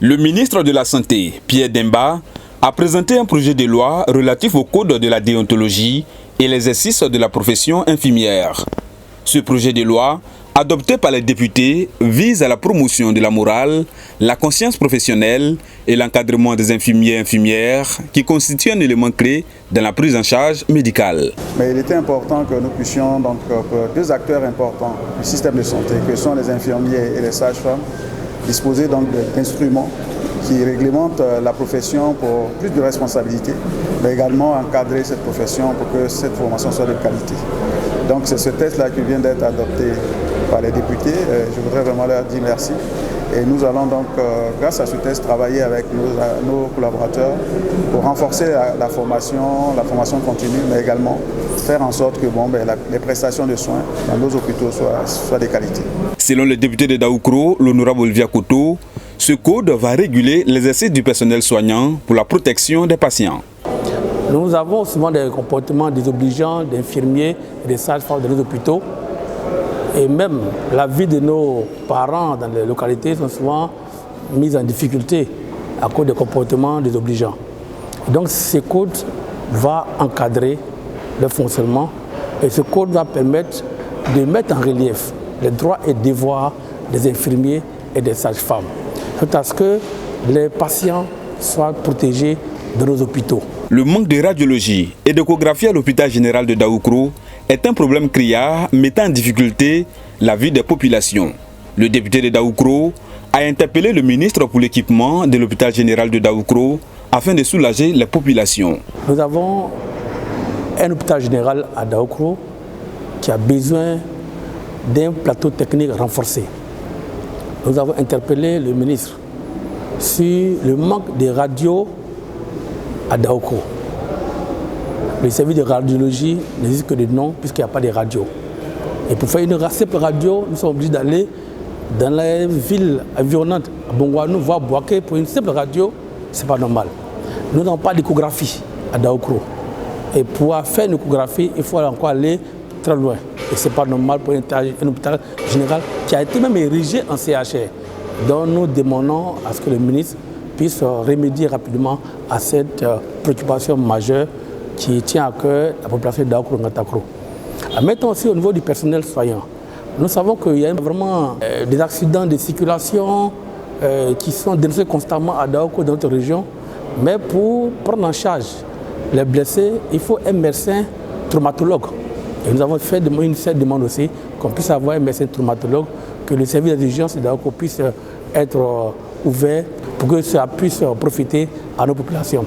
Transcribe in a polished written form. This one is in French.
Le ministre de la Santé, Pierre Demba, a présenté un projet de loi relatif au code de la déontologie et l'exercice de la profession infirmière. Ce projet de loi, adopté par les députés, vise à la promotion de la morale, la conscience professionnelle et l'encadrement des infirmiers et infirmières qui constituent un élément clé dans la prise en charge médicale. Mais il était important que nous puissions, pour deux acteurs importants du système de santé, que sont les infirmiers et les sages-femmes, disposer d'instruments qui réglementent la profession pour plus de responsabilité, mais également encadrer cette profession pour que cette formation soit de qualité. Donc c'est ce texte-là qui vient d'être adopté par les députés. Je voudrais vraiment leur dire merci. Et nous allons donc, grâce à ce texte, travailler avec nos collaborateurs pour renforcer la formation continue, mais également faire en sorte que les prestations de soins dans nos hôpitaux soient de qualité. Selon le député de Daoukro, l'honorable Olivia Koto, ce code va réguler l'exercice du personnel soignant pour la protection des patients. Nous avons souvent des comportements désobligeants d'infirmiers et des sages-femmes dans les hôpitaux. Et même la vie de nos parents dans les localités sont souvent mises en difficulté à cause des comportements désobligeants. Donc ce code va encadrer le fonctionnement et ce code va permettre de mettre en relief les droits et devoirs des infirmiers et des sages-femmes, à ce que les patients soient protégés dans nos hôpitaux. Le manque de radiologie et d'échographie à l'hôpital général de Daoukro est un problème criard mettant en difficulté la vie des populations. Le député de Daoukro a interpellé le ministre pour l'équipement de l'hôpital général de Daoukro afin de soulager les populations. Nous avons un hôpital général à Daoukro qui a besoin d'un plateau technique renforcé. Nous avons interpellé le ministre sur le manque de radios à Daoukro. Le service de radiologie n'existe que de nom puisqu'il n'y a pas de radio. Et pour faire une simple radio, nous sommes obligés d'aller dans les villes environnantes, à Bongouanou, voire Bouaké, pour une simple radio, ce n'est pas normal. Nous n'avons pas d'échographie à Daoukro. Et pour faire une échographie, il faut encore aller très loin. Et ce n'est pas normal pour un hôpital général qui a été même érigé en CHR. Donc nous demandons à ce que le ministre puisse remédier rapidement à cette préoccupation majeure qui tient à cœur la population de Daoukro-Ngatakro. Maintenant aussi au niveau du personnel soignant, nous savons qu'il y a vraiment des accidents de circulation qui sont dénoncés constamment à Daoukro dans notre région, mais pour prendre en charge les blessés, il faut un médecin traumatologue. Et nous avons fait cette demande aussi qu'on puisse avoir un médecin traumatologue, que le service d'urgence de Daoukro puisse être ouvert pour que ça puisse profiter à nos populations.